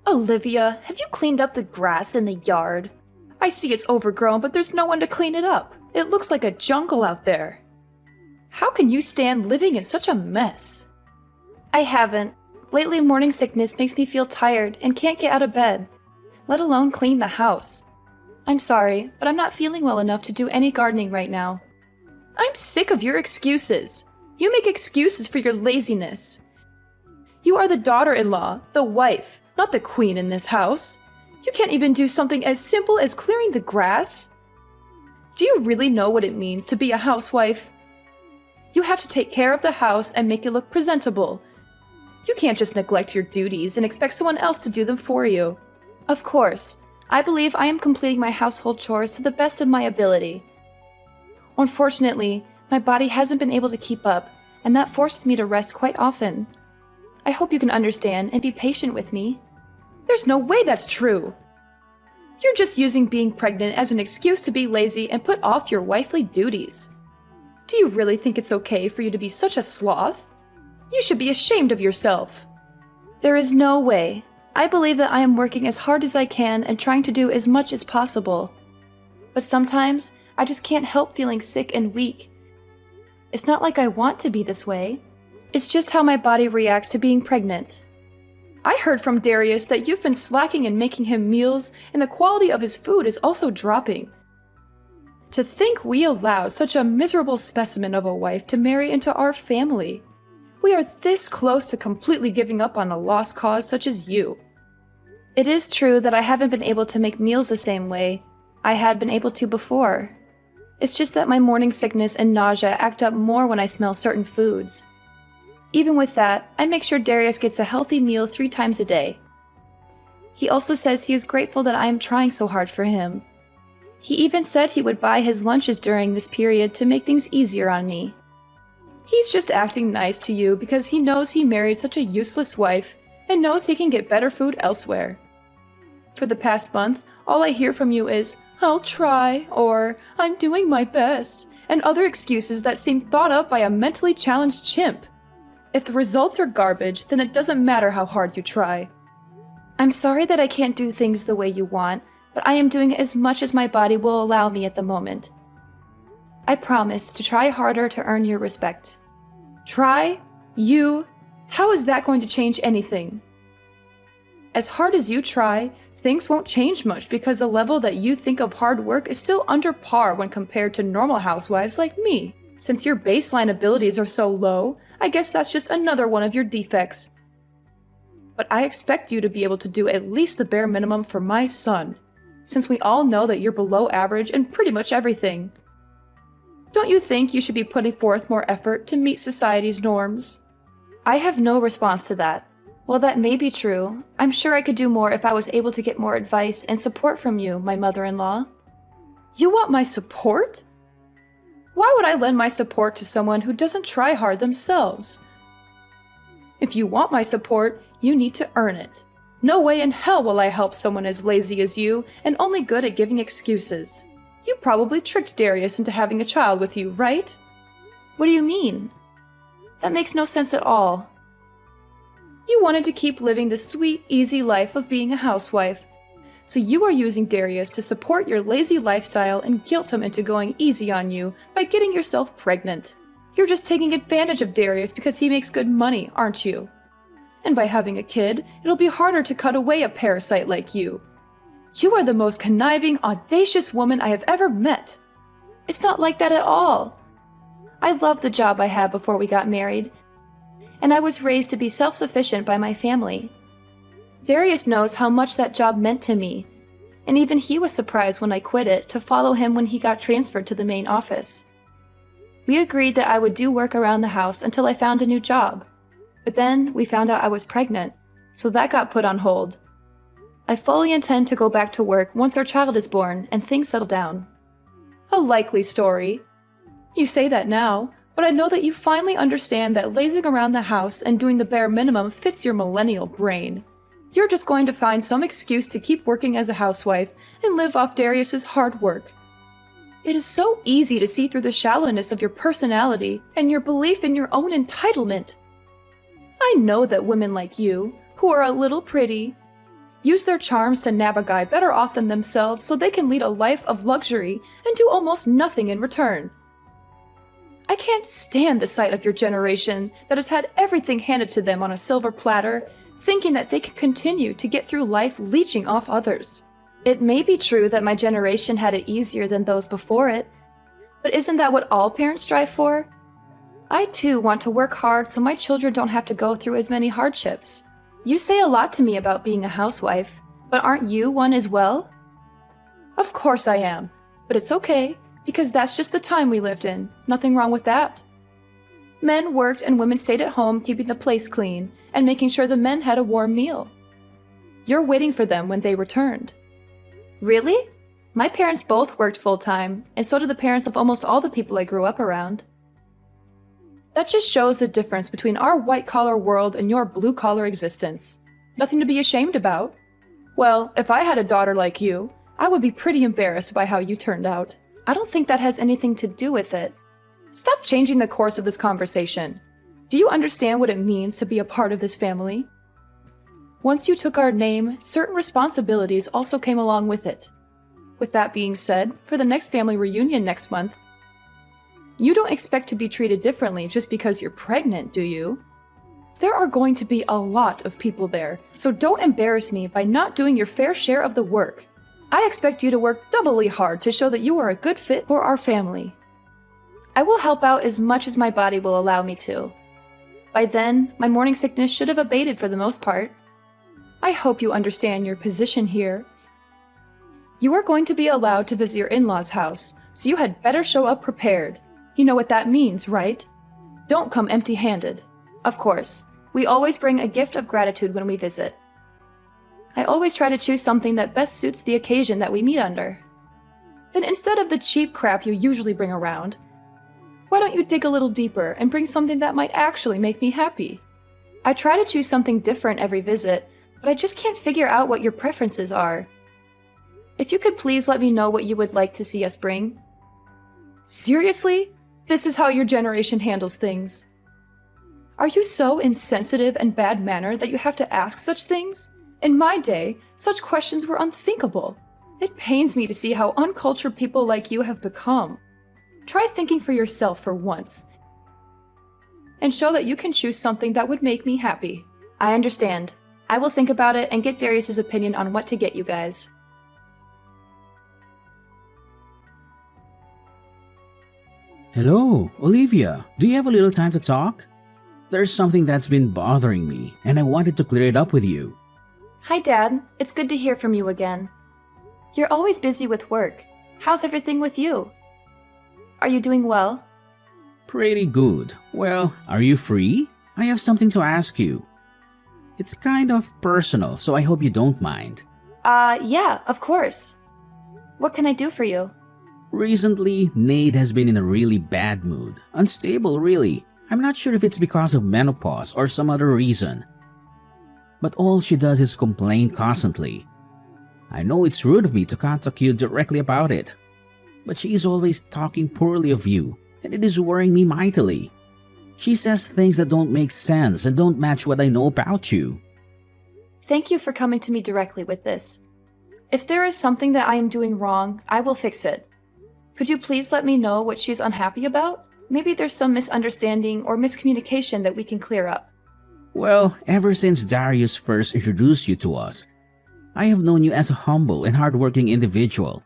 Olivia, have you cleaned up the grass in the yard? I see it's overgrown, but there's no one to clean it up. It looks like a jungle out there. How can you stand living in such a mess? I haven't. Lately, morning sickness makes me feel tired and can't get out of bed, let alone clean the house. I'm sorry, but I'm not feeling well enough to do any gardening right now. I'm sick of your excuses. You make excuses for your laziness. You are the daughter-in-law, the wife, not the queen in this house. You can't even do something as simple as clearing the grass? Do you really know what it means to be a housewife? You have to take care of the house and make it look presentable. You can't just neglect your duties and expect someone else to do them for you. Of course, I believe I am completing my household chores to the best of my ability. Unfortunately, my body hasn't been able to keep up, and that forces me to rest quite often. I hope you can understand and be patient with me. There's no way that's true! You're just using being pregnant as an excuse to be lazy and put off your wifely duties. Do you really think it's okay for you to be such a sloth? You should be ashamed of yourself. There is no way. I believe that I am working as hard as I can and trying to do as much as possible. But sometimes, I just can't help feeling sick and weak. It's not like I want to be this way. It's just how my body reacts to being pregnant. I heard from Darius that you've been slacking in making him meals, and the quality of his food is also dropping. To think we allowed such a miserable specimen of a wife to marry into our family. We are this close to completely giving up on a lost cause such as you. It is true that I haven't been able to make meals the same way I had been able to before. It's just that my morning sickness and nausea act up more when I smell certain foods. Even with that, I make sure Darius gets a healthy meal 3 times a day. He also says he is grateful that I am trying so hard for him. He even said he would buy his lunches during this period to make things easier on me. He's just acting nice to you because he knows he married such a useless wife and knows he can get better food elsewhere. For the past month, all I hear from you is, "I'll try," or "I'm doing my best," and other excuses that seem thought up by a mentally challenged chimp. If the results are garbage, then it doesn't matter how hard you try. I'm sorry that I can't do things the way you want, but I am doing as much as my body will allow me at the moment. I promise to try harder to earn your respect. Try? You? How is that going to change anything? As hard as you try, things won't change much because the level that you think of hard work is still under par when compared to normal housewives like me. Since your baseline abilities are so low, I guess that's just another one of your defects. But I expect you to be able to do at least the bare minimum for my son, since we all know that you're below average in pretty much everything. Don't you think you should be putting forth more effort to meet society's norms? I have no response to that. While that may be true, I'm sure I could do more if I was able to get more advice and support from you, my mother-in-law. You want my support? Why would I lend my support to someone who doesn't try hard themselves? If you want my support, you need to earn it. No way in hell will I help someone as lazy as you and only good at giving excuses. You probably tricked Darius into having a child with you, right? What do you mean? That makes no sense at all. You wanted to keep living the sweet, easy life of being a housewife. So you are using Darius to support your lazy lifestyle and guilt him into going easy on you by getting yourself pregnant. You're just taking advantage of Darius because he makes good money, aren't you? And by having a kid, it'll be harder to cut away a parasite like you. You are the most conniving, audacious woman I have ever met. It's not like that at all. I loved the job I had before we got married, and I was raised to be self-sufficient by my family. Darius knows how much that job meant to me, and even he was surprised when I quit it to follow him when he got transferred to the main office. We agreed that I would do work around the house until I found a new job, but then we found out I was pregnant, so that got put on hold. I fully intend to go back to work once our child is born and things settle down. A likely story. You say that now, but I know that you finally understand that lazing around the house and doing the bare minimum fits your millennial brain. You're just going to find some excuse to keep working as a housewife and live off Darius's hard work. It is so easy to see through the shallowness of your personality and your belief in your own entitlement. I know that women like you, who are a little pretty, use their charms to nab a guy better off than themselves so they can lead a life of luxury and do almost nothing in return. I can't stand the sight of your generation that has had everything handed to them on a silver platter, thinking that they can continue to get through life leeching off others. It may be true that my generation had it easier than those before it, but isn't that what all parents strive for? I too want to work hard so my children don't have to go through as many hardships. You say a lot to me about being a housewife, but aren't you one as well? Of course I am, but it's okay, because that's just the time we lived in. Nothing wrong with that. Men worked and women stayed at home keeping the place clean and making sure the men had a warm meal. You're waiting for them when they returned. Really? My parents both worked full-time, and so did the parents of almost all the people I grew up around. That just shows the difference between our white-collar world and your blue-collar existence. Nothing to be ashamed about. Well, if I had a daughter like you, I would be pretty embarrassed by how you turned out. I don't think that has anything to do with it. Stop changing the course of this conversation. Do you understand what it means to be a part of this family? Once you took our name, certain responsibilities also came along with it. With that being said, for the next family reunion next month, you don't expect to be treated differently just because you're pregnant, do you? There are going to be a lot of people there, so don't embarrass me by not doing your fair share of the work. I expect you to work doubly hard to show that you are a good fit for our family. I will help out as much as my body will allow me to. By then, my morning sickness should have abated for the most part. I hope you understand your position here. You are going to be allowed to visit your in-laws' house, so you had better show up prepared. You know what that means, right? Don't come empty-handed. Of course, we always bring a gift of gratitude when we visit. I always try to choose something that best suits the occasion that we meet under. Then instead of the cheap crap you usually bring around, why don't you dig a little deeper and bring something that might actually make me happy? I try to choose something different every visit, but I just can't figure out what your preferences are. If you could please let me know what you would like to see us bring. Seriously? This is how your generation handles things? Are you so insensitive and bad-mannered that you have to ask such things? In my day, such questions were unthinkable. It pains me to see how uncultured people like you have become. Try thinking for yourself for once, and show that you can choose something that would make me happy. I understand. I will think about it and get Darius's opinion on what to get you guys. Hello, Olivia. Do you have a little time to talk? There's something that's been bothering me, and I wanted to clear it up with you. Hi, Dad. It's good to hear from you again. You're always busy with work. How's everything with you? Are you doing well? Pretty good. Well, are you free? I have something to ask you. It's kind of personal, so I hope you don't mind. Yeah, of course. What can I do for you? Recently, Nate has been in a really bad mood. Unstable, really. I'm not sure if it's because of menopause or some other reason. But all she does is complain constantly. I know it's rude of me to contact you directly about it, but she is always talking poorly of you, and it is worrying me mightily. She says things that don't make sense and don't match what I know about you. Thank you for coming to me directly with this. If there is something that I am doing wrong, I will fix it. Could you please let me know what she's unhappy about? Maybe there's some misunderstanding or miscommunication that we can clear up. Well, ever since Darius first introduced you to us, I have known you as a humble and hardworking individual.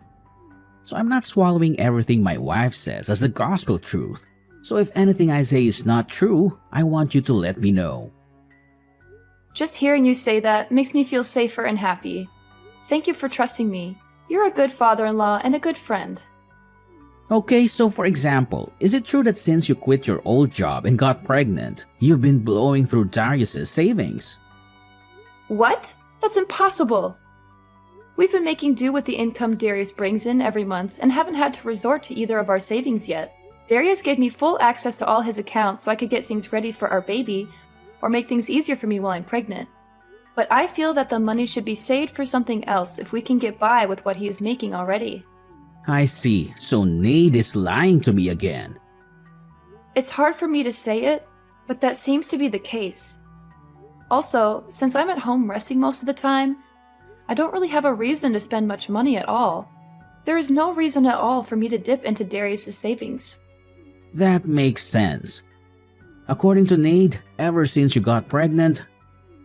So I'm not swallowing everything my wife says as the gospel truth. So if anything I say is not true, I want you to let me know. Just hearing you say that makes me feel safer and happy. Thank you for trusting me. You're a good father-in-law and a good friend. Okay, so for example, is it true that since you quit your old job and got pregnant, you've been blowing through Darius's savings? What? That's impossible! We've been making do with the income Darius brings in every month and haven't had to resort to either of our savings yet. Darius gave me full access to all his accounts so I could get things ready for our baby or make things easier for me while I'm pregnant. But I feel that the money should be saved for something else if we can get by with what he is making already. I see, so Nate is lying to me again. It's hard for me to say it, but that seems to be the case. Also, since I'm at home resting most of the time, I don't really have a reason to spend much money at all. There is no reason at all for me to dip into Darius's savings. That makes sense. According to Nate, ever since you got pregnant,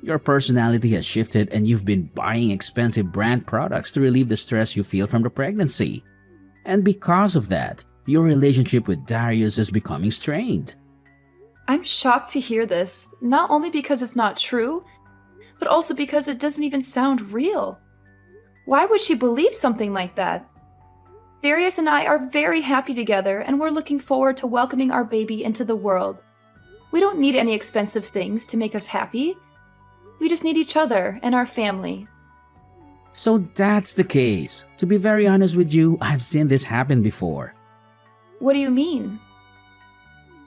your personality has shifted and you've been buying expensive brand products to relieve the stress you feel from the pregnancy. And because of that, your relationship with Darius is becoming strained. I'm shocked to hear this, not only because it's not true, but also because it doesn't even sound real. Why would she believe something like that? Darius and I are very happy together and we're looking forward to welcoming our baby into the world. We don't need any expensive things to make us happy. We just need each other and our family. So that's the case. To be very honest with you, I've seen this happen before. What do you mean?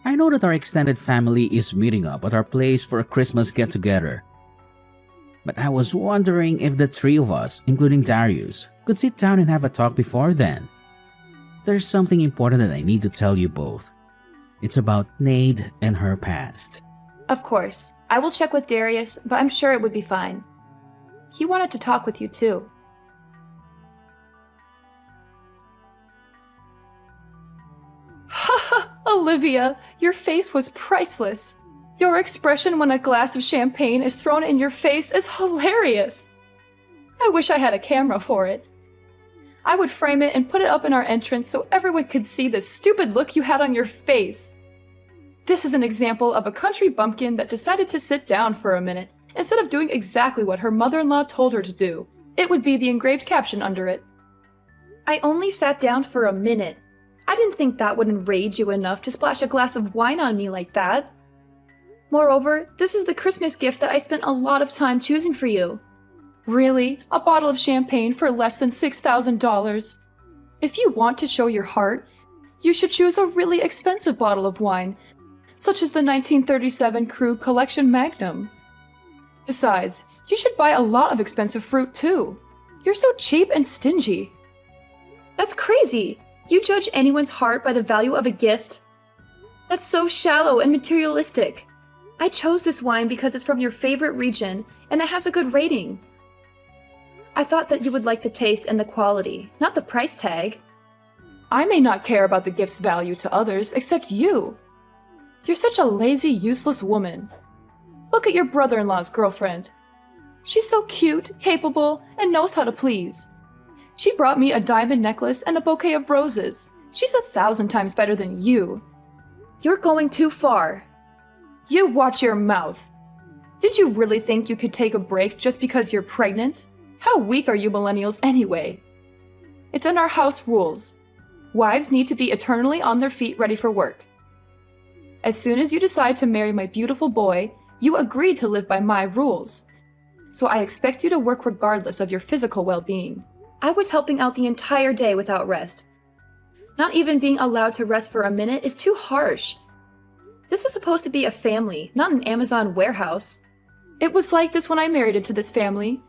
I know that our extended family is meeting up at our place for a Christmas get-together. But I was wondering if the three of us, including Darius, could sit down and have a talk before then. There's something important that I need to tell you both. It's about Nade and her past. Of course. I will check with Darius, but I'm sure it would be fine. He wanted to talk with you too. Haha, Olivia, your face was priceless. Your expression when a glass of champagne is thrown in your face is hilarious. I wish I had a camera for it. I would frame it and put it up in our entrance so everyone could see the stupid look you had on your face. This is an example of a country bumpkin that decided to sit down for a minute instead of doing exactly what her mother-in-law told her to do. It would be the engraved caption under it. I only sat down for a minute. I didn't think that would enrage you enough to splash a glass of wine on me like that. Moreover, this is the Christmas gift that I spent a lot of time choosing for you. Really? A bottle of champagne for less than $6,000? If you want to show your heart, you should choose a really expensive bottle of wine, such as the 1937 Krug Collection Magnum. Besides, you should buy a lot of expensive fruit too. You're so cheap and stingy. That's crazy! You judge anyone's heart by the value of a gift? That's so shallow and materialistic. I chose this wine because it's from your favorite region and it has a good rating. I thought that you would like the taste and the quality, not the price tag. I may not care about the gift's value to others except you. You're such a lazy, useless woman. Look at your brother-in-law's girlfriend. She's so cute, capable, and knows how to please. She brought me a diamond necklace and a bouquet of roses. She's 1,000 times better than you. You're going too far. You watch your mouth. Did you really think you could take a break just because you're pregnant? How weak are you millennials anyway? It's in our house rules. Wives need to be eternally on their feet ready for work. As soon as you decide to marry my beautiful boy, you agreed to live by my rules. So I expect you to work regardless of your physical well-being. I was helping out the entire day without rest. Not even being allowed to rest for a minute is too harsh. This is supposed to be a family, not an Amazon warehouse. It was like this when I married into this family.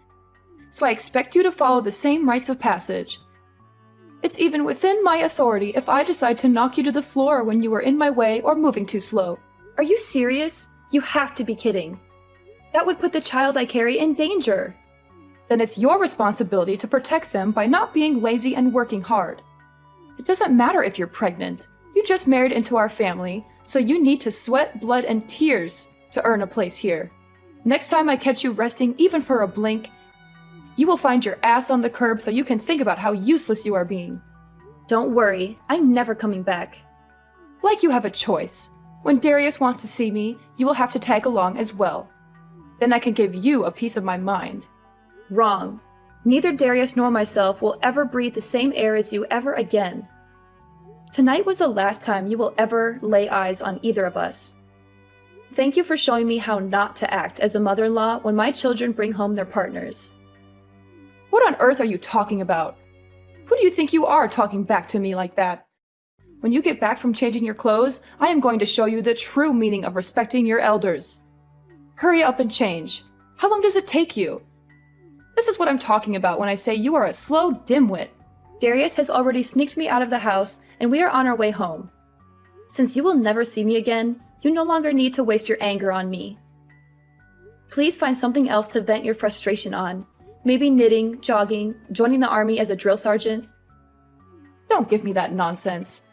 So I expect you to follow the same rites of passage. It's even within my authority if I decide to knock you to the floor when you are in my way or moving too slow. Are you serious? You have to be kidding. That would put the child I carry in danger. Then it's your responsibility to protect them by not being lazy and working hard. It doesn't matter if you're pregnant. You just married into our family, so you need to sweat, blood, and tears to earn a place here. Next time I catch you resting even for a blink, you will find your ass on the curb so you can think about how useless you are being. Don't worry, I'm never coming back. Like you have a choice. When Darius wants to see me, you will have to tag along as well. Then I can give you a piece of my mind. Wrong. Neither Darius nor myself will ever breathe the same air as you ever again. Tonight was the last time you will ever lay eyes on either of us. Thank you for showing me how not to act as a mother-in-law when my children bring home their partners. What on earth are you talking about? Who do you think you are talking back to me like that? When you get back from changing your clothes, I am going to show you the true meaning of respecting your elders. Hurry up and change. How long does it take you? This is what I'm talking about when I say you are a slow dimwit. Darius has already sneaked me out of the house, and we are on our way home. Since you will never see me again, you no longer need to waste your anger on me. Please find something else to vent your frustration on. Maybe knitting, jogging, joining the army as a drill sergeant. Don't give me that nonsense.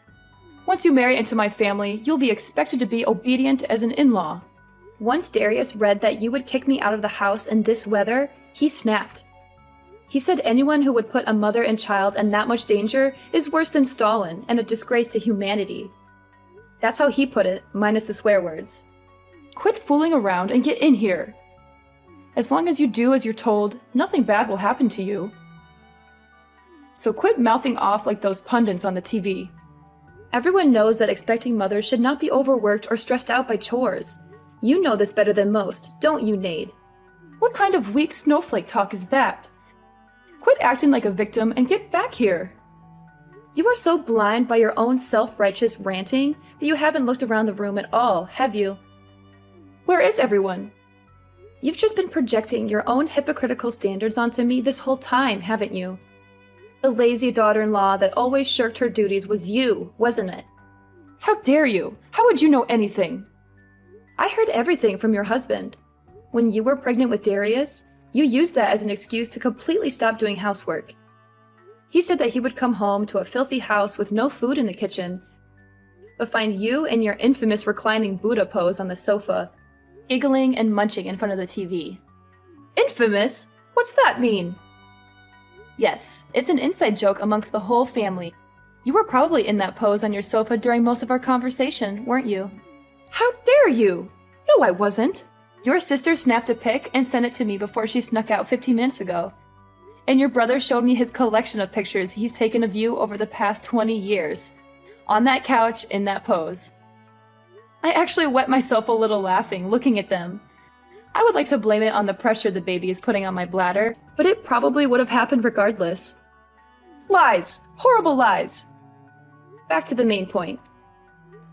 Once you marry into my family, you'll be expected to be obedient as an in-law. Once Darius read that you would kick me out of the house in this weather, he snapped. He said anyone who would put a mother and child in that much danger is worse than Stalin and a disgrace to humanity. That's how he put it, minus the swear words. Quit fooling around and get in here. As long as you do as you're told, nothing bad will happen to you. So quit mouthing off like those pundits on the TV. Everyone knows that expecting mothers should not be overworked or stressed out by chores. You know this better than most, don't you, Nade? What kind of weak snowflake talk is that? Quit acting like a victim and get back here. You are so blind by your own self-righteous ranting that you haven't looked around the room at all, have you? Where is everyone? You've just been projecting your own hypocritical standards onto me this whole time, haven't you? The lazy daughter-in-law that always shirked her duties was you, wasn't it? How dare you? How would you know anything? I heard everything from your husband. When you were pregnant with Darius, you used that as an excuse to completely stop doing housework. He said that he would come home to a filthy house with no food in the kitchen, but find you in your infamous reclining Buddha pose on the sofa, giggling and munching in front of the TV. Infamous? What's that mean? Yes, it's an inside joke amongst the whole family. You were probably in that pose on your sofa during most of our conversation, weren't you? How dare you? No, I wasn't. Your sister snapped a pic and sent it to me before she snuck out 15 minutes ago. And your brother showed me his collection of pictures he's taken of you over the past 20 years. On that couch, in that pose. I actually wet myself a little laughing, looking at them. I would like to blame it on the pressure the baby is putting on my bladder, but it probably would have happened regardless. Lies! Horrible lies! Back to the main point.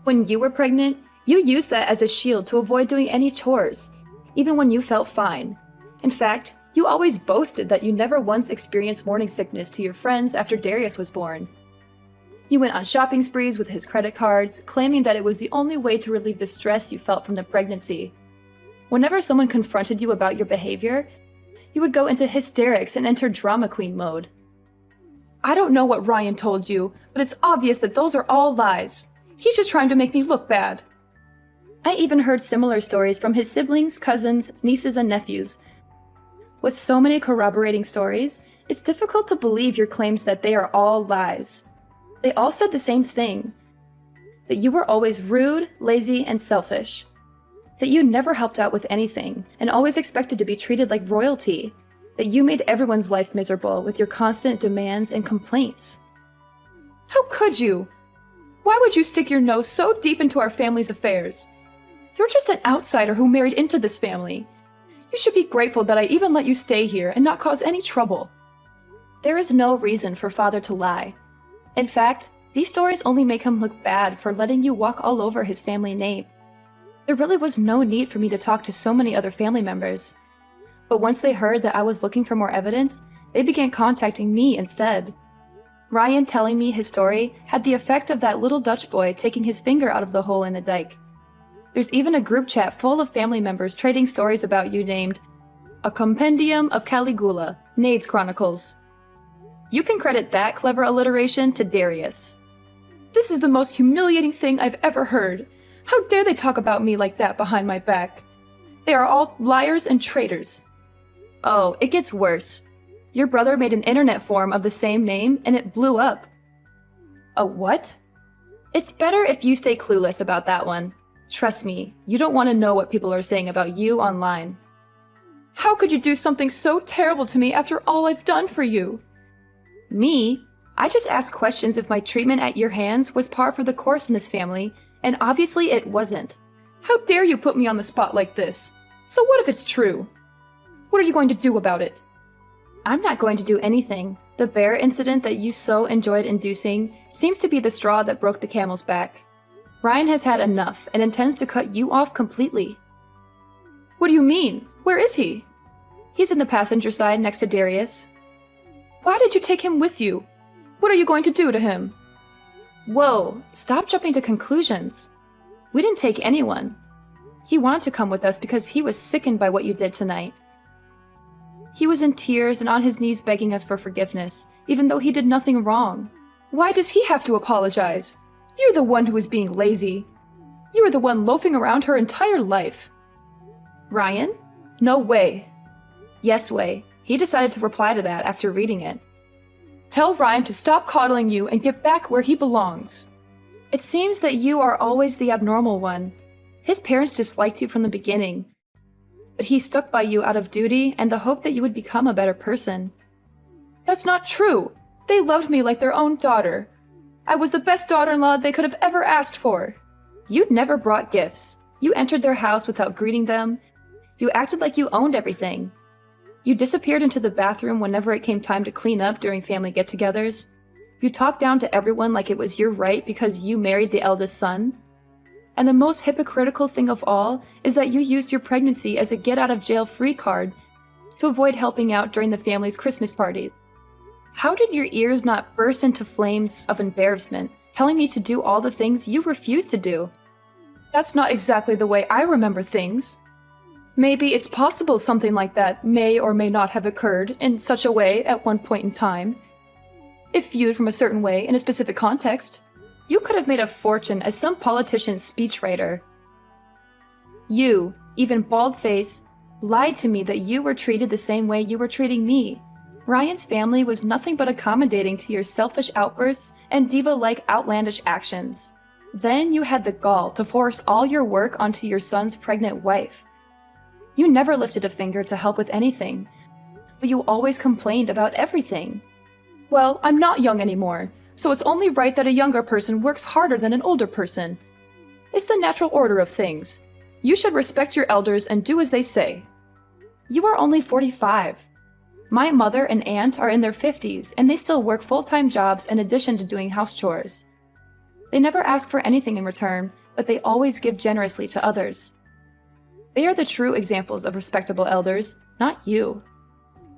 When you were pregnant, you used that as a shield to avoid doing any chores, even when you felt fine. In fact, you always boasted that you never once experienced morning sickness to your friends after Darius was born. You went on shopping sprees with his credit cards, claiming that it was the only way to relieve the stress you felt from the pregnancy. Whenever someone confronted you about your behavior, you would go into hysterics and enter drama queen mode. I don't know what Ryan told you, but it's obvious that those are all lies. He's just trying to make me look bad. I even heard similar stories from his siblings, cousins, nieces, and nephews. With so many corroborating stories, it's difficult to believe your claims that they are all lies. They all said the same thing. That you were always rude, lazy, and selfish. That you never helped out with anything, and always expected to be treated like royalty. That you made everyone's life miserable with your constant demands and complaints. How could you? Why would you stick your nose so deep into our family's affairs? You're just an outsider who married into this family. You should be grateful that I even let you stay here and not cause any trouble. There is no reason for Father to lie. In fact, these stories only make him look bad for letting you walk all over his family name. There really was no need for me to talk to so many other family members. But once they heard that I was looking for more evidence, they began contacting me instead. Ryan telling me his story had the effect of that little Dutch boy taking his finger out of the hole in the dike. There's even a group chat full of family members trading stories about you named A Compendium of Caligula, Nade's Chronicles. You can credit that clever alliteration to Darius. This is the most humiliating thing I've ever heard. How dare they talk about me like that behind my back? They are all liars and traitors. Oh, it gets worse. Your brother made an internet forum of the same name and it blew up. A what? It's better if you stay clueless about that one. Trust me, you don't want to know what people are saying about you online. How could you do something so terrible to me after all I've done for you? Me? I just asked questions if my treatment at your hands was par for the course in this family, and obviously it wasn't. How dare you put me on the spot like this? So what if it's true? What are you going to do about it? I'm not going to do anything. The bear incident that you so enjoyed inducing seems to be the straw that broke the camel's back. Ryan has had enough and intends to cut you off completely. What do you mean? Where is he? He's in the passenger side next to Darius. Why did you take him with you? What are you going to do to him? Whoa, stop jumping to conclusions. We didn't take anyone. He wanted to come with us because he was sickened by what you did tonight. He was in tears and on his knees begging us for forgiveness, even though he did nothing wrong. Why does he have to apologize? You're the one who was being lazy. You were the one loafing around her entire life. Ryan? No way. Yes way. He decided to reply to that after reading it. Tell Ryan to stop coddling you and get back where he belongs. It seems that you are always the abnormal one. His parents disliked you from the beginning, but he stuck by you out of duty and the hope that you would become a better person. That's not true! They loved me like their own daughter. I was the best daughter-in-law they could have ever asked for. You never brought gifts. You entered their house without greeting them. You acted like you owned everything. You disappeared into the bathroom whenever it came time to clean up during family get-togethers. You talked down to everyone like it was your right because you married the eldest son. And the most hypocritical thing of all is that you used your pregnancy as a get-out-of-jail-free card to avoid helping out during the family's Christmas party. How did your ears not burst into flames of embarrassment, telling me to do all the things you refused to do? That's not exactly the way I remember things. Maybe it's possible something like that may or may not have occurred in such a way at one point in time. If viewed from a certain way in a specific context, you could have made a fortune as some politician's speechwriter. You, even bald-faced, lied to me that you were treated the same way you were treating me. Ryan's family was nothing but accommodating to your selfish outbursts and diva-like outlandish actions. Then you had the gall to force all your work onto your son's pregnant wife. You never lifted a finger to help with anything, but you always complained about everything. Well, I'm not young anymore, so it's only right that a younger person works harder than an older person. It's the natural order of things. You should respect your elders and do as they say. You are only 45. My mother and aunt are in their 50s, and they still work full-time jobs in addition to doing house chores. They never ask for anything in return, but they always give generously to others. They are the true examples of respectable elders, not you.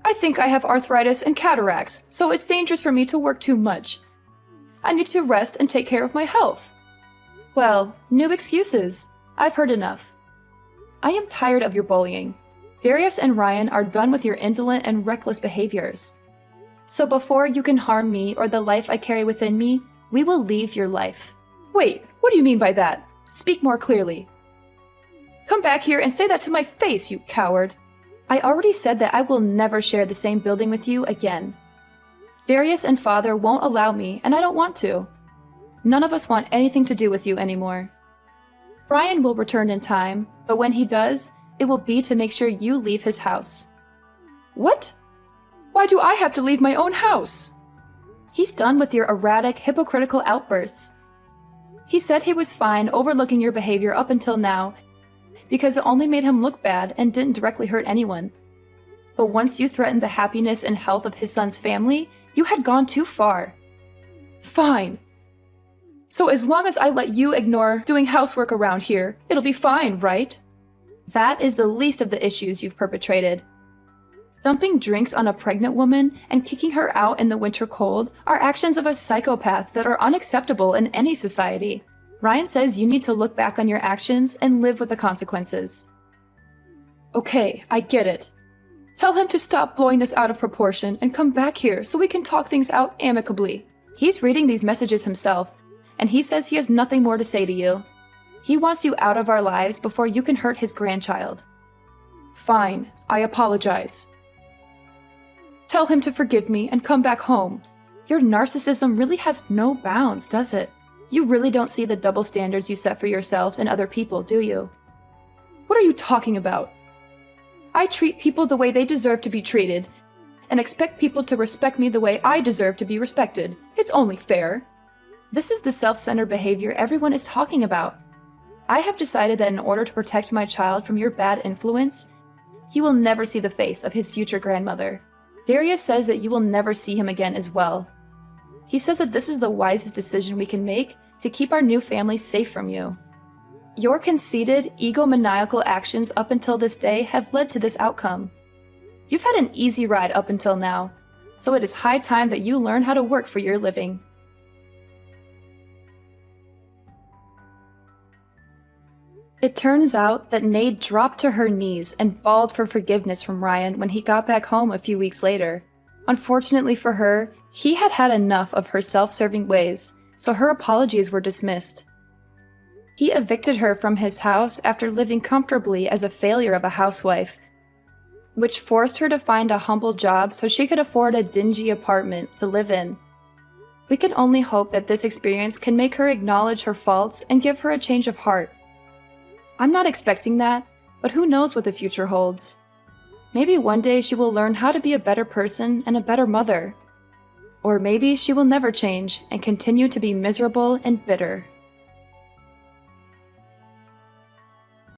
I think I have arthritis and cataracts, so it's dangerous for me to work too much. I need to rest and take care of my health. Well, no excuses. I've heard enough. I am tired of your bullying. Darius and Ryan are done with your indolent and reckless behaviors. So before you can harm me or the life I carry within me, we will leave your life. Wait, what do you mean by that? Speak more clearly. Come back here and say that to my face, you coward. I already said that I will never share the same building with you again. Darius and Father won't allow me, and I don't want to. None of us want anything to do with you anymore. Ryan will return in time, but when he does, it will be to make sure you leave his house. What? Why do I have to leave my own house? He's done with your erratic, hypocritical outbursts. He said he was fine overlooking your behavior up until now because it only made him look bad and didn't directly hurt anyone. But once you threatened the happiness and health of his son's family, you had gone too far. Fine. So as long as I let you ignore doing housework around here, it'll be fine, right? That is the least of the issues you've perpetrated. Dumping drinks on a pregnant woman and kicking her out in the winter cold are actions of a psychopath that are unacceptable in any society. Ryan says you need to look back on your actions and live with the consequences. Okay, I get it. Tell him to stop blowing this out of proportion and come back here so we can talk things out amicably. He's reading these messages himself, and he says he has nothing more to say to you. He wants you out of our lives before you can hurt his grandchild. Fine, I apologize. Tell him to forgive me and come back home. Your narcissism really has no bounds, does it? You really don't see the double standards you set for yourself and other people, do you? What are you talking about? I treat people the way they deserve to be treated, and expect people to respect me the way I deserve to be respected. It's only fair. This is the self-centered behavior everyone is talking about. I have decided that in order to protect my child from your bad influence, he will never see the face of his future grandmother. Darius says that you will never see him again as well. He says that this is the wisest decision we can make to keep our new family safe from you. Your conceited, egomaniacal actions up until this day have led to this outcome. You've had an easy ride up until now, so it is high time that you learn how to work for your living. It turns out that Nade dropped to her knees and bawled for forgiveness from Ryan when he got back home a few weeks later. Unfortunately for her, he had had enough of her self-serving ways, so her apologies were dismissed. He evicted her from his house after living comfortably as a failure of a housewife, which forced her to find a humble job so she could afford a dingy apartment to live in. We can only hope that this experience can make her acknowledge her faults and give her a change of heart. I'm not expecting that, but who knows what the future holds. Maybe one day she will learn how to be a better person and a better mother. Or maybe she will never change and continue to be miserable and bitter.